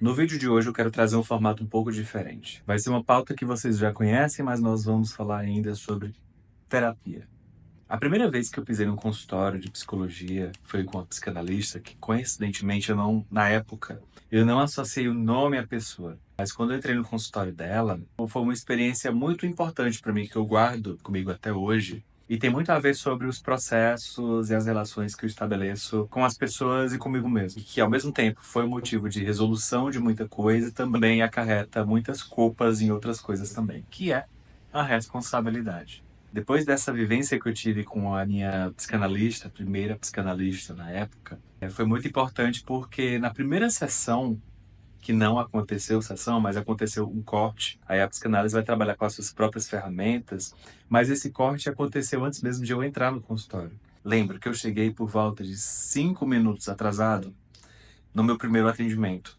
No vídeo de hoje eu quero trazer um formato um pouco diferente. Vai ser uma pauta que vocês já conhecem, mas nós vamos falar ainda sobre terapia. A primeira vez que eu pisei num consultório de psicologia foi com uma psicanalista que, coincidentemente, na época, eu não associei o nome à pessoa. Mas quando eu entrei no consultório dela, foi uma experiência muito importante para mim, que eu guardo comigo até hoje. E tem muito a ver sobre os processos e as relações que eu estabeleço com as pessoas e comigo mesmo. E que, ao mesmo tempo, foi motivo de resolução de muita coisa e também acarreta muitas culpas em outras coisas também, que é a responsabilidade. Depois dessa vivência que eu tive com a minha psicanalista, a primeira psicanalista na época, foi muito importante porque na primeira sessão, que não aconteceu sessão, mas aconteceu um corte, aí a psicanálise vai trabalhar com as suas próprias ferramentas, mas esse corte aconteceu antes mesmo de eu entrar no consultório. Lembro que eu cheguei por volta de 5 minutos atrasado no meu primeiro atendimento.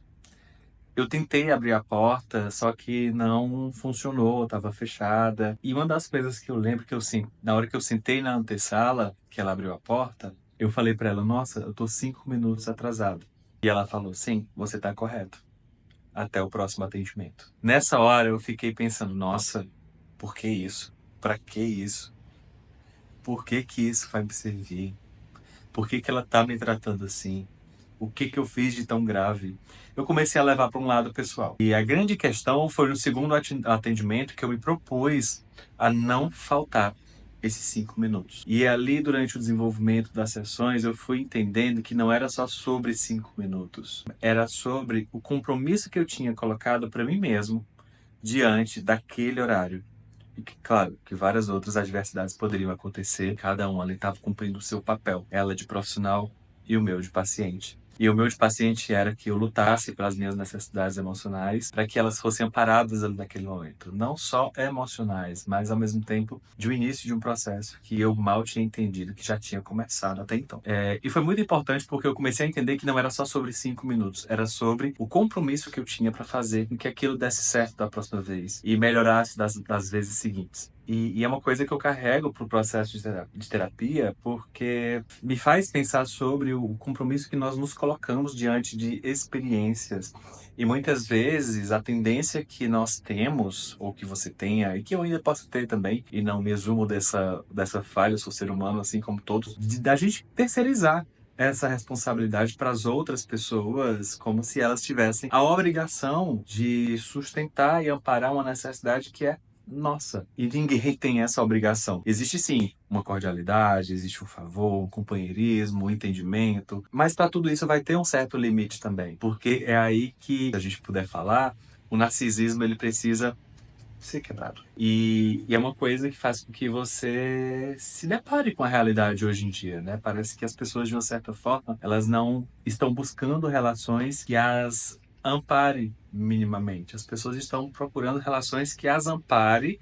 Eu tentei abrir a porta, só que não funcionou, estava fechada. E uma das coisas que eu lembro que na hora que eu sentei na antessala, que ela abriu a porta, eu falei para ela: "Nossa, eu tô 5 minutos atrasado." E ela falou: "Sim, você tá correto. Até o próximo atendimento." Nessa hora eu fiquei pensando: "Nossa, por que isso? Para que isso? Por que que isso vai me servir? Por que que ela tá me tratando assim? O que que eu fiz de tão grave?" Eu comecei a levar para um lado pessoal. E a grande questão foi no segundo atendimento que eu me propus a não faltar esses 5 minutos. E ali, durante o desenvolvimento das sessões, eu fui entendendo que não era só sobre 5 minutos. Era sobre o compromisso que eu tinha colocado para mim mesmo diante daquele horário. E que, claro, que várias outras adversidades poderiam acontecer, cada um ali estava cumprindo o seu papel, ela de profissional e o meu de paciente. E o meu de paciente era que eu lutasse pelas minhas necessidades emocionais, para que elas fossem amparadas ali naquele momento. Não só emocionais, mas ao mesmo tempo de um início de um processo que eu mal tinha entendido, que já tinha começado até então. E foi muito importante porque eu comecei a entender que não era só sobre 5 minutos, era sobre o compromisso que eu tinha para fazer com que aquilo desse certo da próxima vez e melhorasse das vezes seguintes. E é uma coisa que eu carrego para o processo de terapia, porque me faz pensar sobre o compromisso que nós nos colocamos diante de experiências. E muitas vezes a tendência que nós temos, ou que você tenha, e que eu ainda posso ter também, e não me exumo dessa falha, eu sou ser humano assim como todos, da gente terceirizar essa responsabilidade para as outras pessoas, como se elas tivessem a obrigação de sustentar e amparar uma necessidade que é nossa. E ninguém tem essa obrigação. Existe sim uma cordialidade, existe um favor, um companheirismo, um entendimento, mas para tudo isso vai ter um certo limite também, porque é aí que, se a gente puder falar, o narcisismo ele precisa ser quebrado. E é uma coisa que faz com que você se depare com a realidade hoje em dia, né? Parece que as pessoas, de uma certa forma, elas não estão buscando relações que as amparem minimamente. As pessoas estão procurando relações que as amparem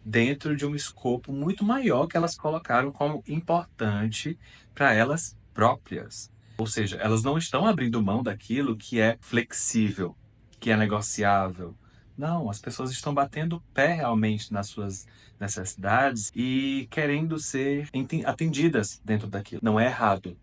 dentro de um escopo muito maior que elas colocaram como importante para elas próprias. Ou seja, elas não estão abrindo mão daquilo que é flexível, que é negociável. Não, as pessoas estão batendo o pé realmente nas suas necessidades e querendo ser atendidas dentro daquilo. Não é errado,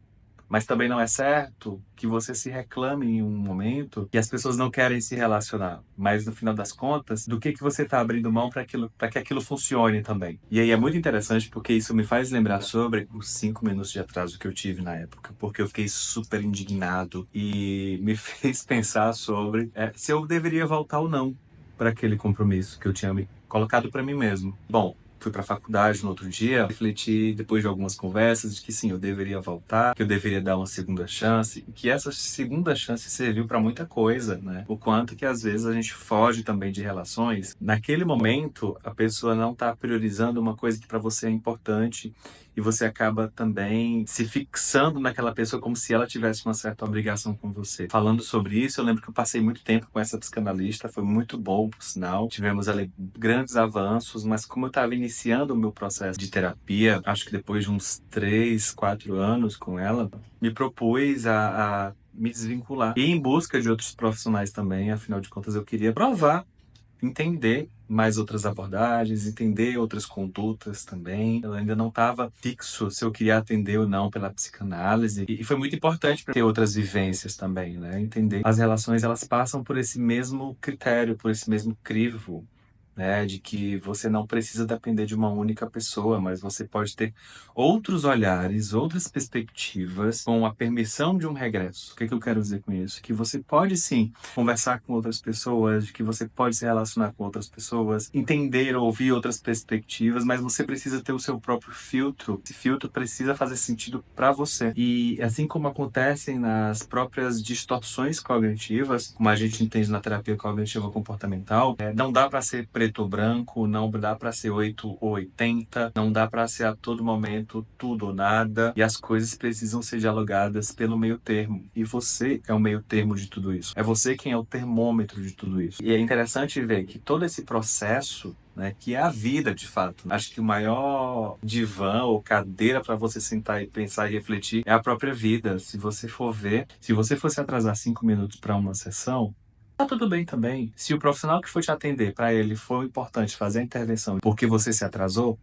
mas também não é certo que você se reclame em um momento que as pessoas não querem se relacionar. Mas no final das contas, do que você está abrindo mão para que aquilo funcione também. E aí é muito interessante porque isso me faz lembrar sobre os 5 minutos de atraso que eu tive na época, porque eu fiquei super indignado e me fez pensar sobre se eu deveria voltar ou não para aquele compromisso que eu tinha me colocado para mim mesmo. Bom, fui para a faculdade no outro dia, refleti depois de algumas conversas de que sim, eu deveria voltar, que eu deveria dar uma segunda chance, e que essa segunda chance serviu para muita coisa, né? O quanto que às vezes a gente foge também de relações. Naquele momento, a pessoa não está priorizando uma coisa que para você é importante e você acaba também se fixando naquela pessoa como se ela tivesse uma certa obrigação com você. Falando sobre isso, eu lembro que eu passei muito tempo com essa psicanalista, foi muito bom, por sinal. Tivemos ali grandes avanços, mas como eu estava iniciando o meu processo de terapia, acho que depois de uns 3, 4 anos com ela, me propus a me desvincular. E em busca de outros profissionais também, afinal de contas eu queria provar, entender mais outras abordagens, entender outras condutas também. Eu ainda não estava fixo se eu queria atender ou não pela psicanálise. E foi muito importante para ter outras vivências também, né? Entender as relações, elas passam por esse mesmo critério, por esse mesmo crivo, né, de que você não precisa depender de uma única pessoa, mas você pode ter outros olhares, outras perspectivas, com a permissão de um regresso. O que é que eu quero dizer com isso? Que você pode sim conversar com outras pessoas, de que você pode se relacionar com outras pessoas, entender, ouvir outras perspectivas, mas você precisa ter o seu próprio filtro. Esse filtro precisa fazer sentido para você. E assim como acontecem nas próprias distorções cognitivas, como a gente entende na terapia cognitiva comportamental, não dá para ser preto ou branco, não dá para ser 8 ou 80, não dá para ser a todo momento tudo ou nada, e as coisas precisam ser dialogadas pelo meio termo. E você é o meio termo de tudo isso. É você quem é o termômetro de tudo isso. E é interessante ver que todo esse processo, né, que é a vida de fato. Acho que o maior divã ou cadeira para você sentar e pensar e refletir é a própria vida. Se você for ver, se você fosse atrasar 5 minutos para uma sessão, tá tudo bem também. Se o profissional que foi te atender, para ele foi importante fazer a intervenção porque você se atrasou,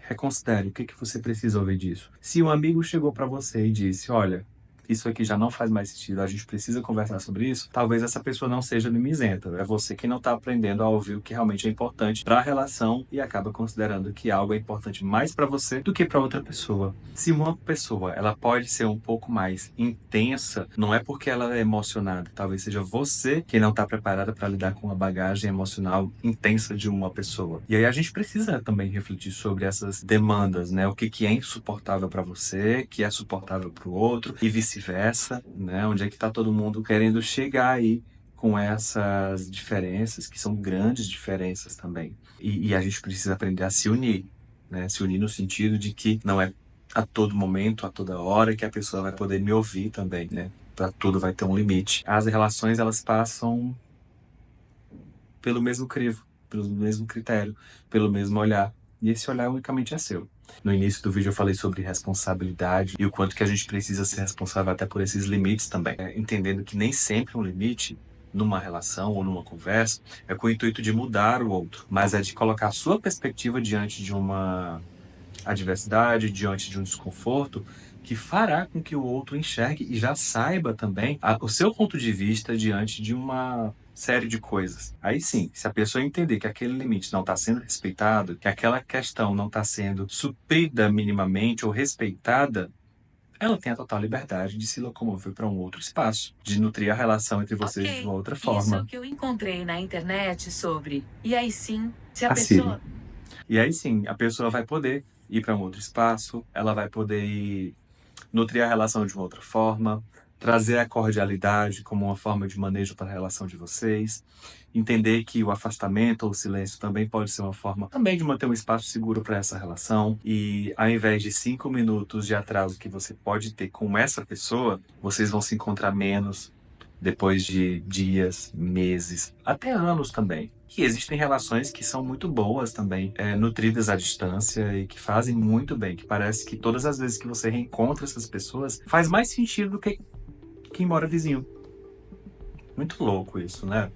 reconsidere o que que você precisa ouvir disso. Se um amigo chegou para você e disse, olha, isso aqui já não faz mais sentido, a gente precisa conversar sobre isso, talvez essa pessoa não seja mimizenta. É você que não está aprendendo a ouvir o que realmente é importante para a relação e acaba considerando que algo é importante mais para você do que para outra pessoa. Se uma pessoa ela pode ser um pouco mais intensa, não é porque ela é emocionada, talvez seja você que não está preparada para lidar com a bagagem emocional intensa de uma pessoa. E aí a gente precisa também refletir sobre essas demandas, né? O que que é insuportável para você, que é suportável para o outro e vice-versa, né? Onde é que está todo mundo querendo chegar aí com essas diferenças, que são grandes diferenças também. E a gente precisa aprender a se unir, né? Se unir no sentido de que não é a todo momento, a toda hora que a pessoa vai poder me ouvir também, né? Para tudo vai ter um limite. As relações, elas passam pelo mesmo crivo, pelo mesmo critério, pelo mesmo olhar. E esse olhar unicamente é seu. No início do vídeo eu falei sobre responsabilidade e o quanto que a gente precisa ser responsável até por esses limites também. Entendendo que nem sempre um limite numa relação ou numa conversa é com o intuito de mudar o outro, mas é de colocar a sua perspectiva diante de uma adversidade, diante de um desconforto, que fará com que o outro enxergue e já saiba também o seu ponto de vista diante de uma série de coisas. Aí sim, se a pessoa entender que aquele limite não está sendo respeitado, que aquela questão não está sendo suprida minimamente ou respeitada, ela tem a total liberdade de se locomover para um outro espaço, de nutrir a relação entre vocês de uma Ok, outra isso é o forma. que eu encontrei na internet sobre. E aí sim, se a A Siri. pessoa. E aí sim, a pessoa vai poder ir para um outro espaço, ela vai poder nutrir a relação de uma outra forma, trazer a cordialidade como uma forma de manejo para a relação de vocês, entender que o afastamento ou o silêncio também pode ser uma forma também de manter um espaço seguro para essa relação e ao invés de 5 minutos de atraso que você pode ter com essa pessoa, vocês vão se encontrar menos depois de dias, meses, até anos também. E existem relações que são muito boas também, nutridas à distância e que fazem muito bem, que parece que todas as vezes que você reencontra essas pessoas, faz mais sentido do que quem mora vizinho. Muito louco isso, né?